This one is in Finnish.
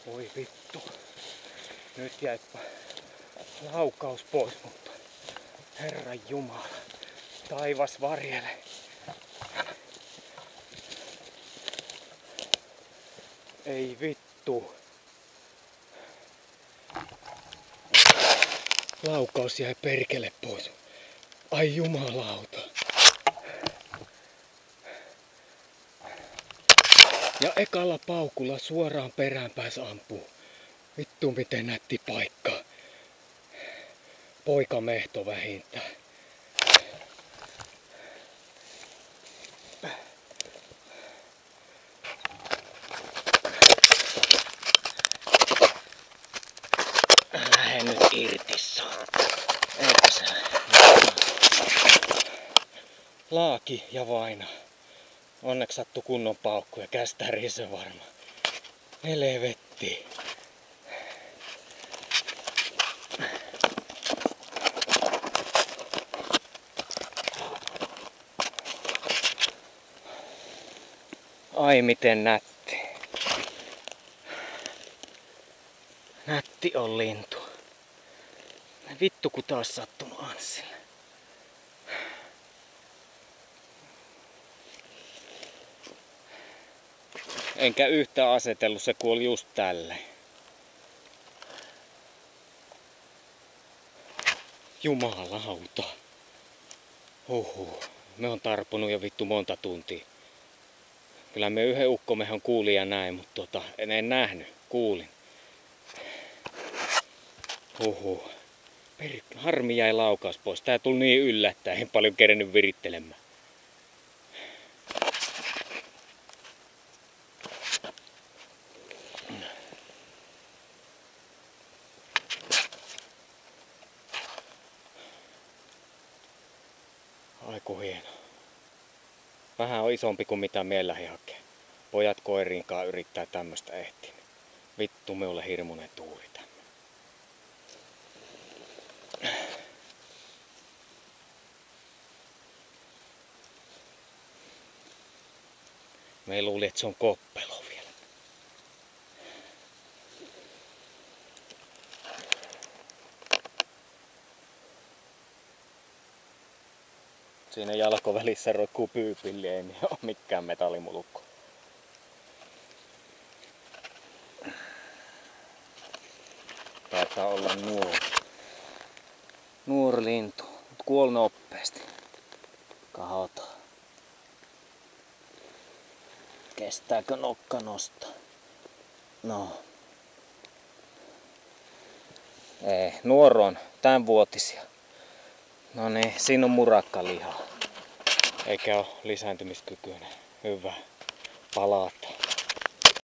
Voi vittu. Nyt jäi laukaus pois, mutta Herran Jumala. Taivas varjele. Ei vittu. Laukaus jäi perkele pois. Ai jumalauta. Ja ekalla paukulla suoraan perään ampuu. Vittu miten nätti paikka. Poikamehto vähintään. Lähde nyt irti eikö se? Laaki ja vaina. Onneksi sattu kunnon paukku ja kästää riso varma. Helvetti. Ai miten nätti. Nätti on lintu. Vittu kun taas sattunut Anssille. Enkä yhtään asetellut, se kuoli just tälleen. Jumalauta. Me on tarponut jo vittu monta tuntia. Kyllä me yhden ukkomehon kuulin ja näin, mutta en nähnyt, kuulin. Harmi jäi laukaus pois. Tää tuli niin yllättäen, en paljon kerennyt virittelemään. Aiku hieno. Vähän on isompi kuin mitä mie lähdin hakee. Pojat koiriinkaan yrittää tämmöstä ehtiä. Vittu minulle hirmunen tuuri tämmönen. Me luuli, että se on koppelo vielä. Siinä jalkovälissä roikkuu pyypilli, ei ole mikään metallimulukko. Taitaa olla nuori lintu, mutta kuoli nopeasti. Kahotaan. Kestääkö nokka nostaa? No. Ei, nuoro on tämänvuotisia. No niin, siinä on murakkalihaa. Eikä ole lisääntymiskykyinen. Hyvä. Palataan.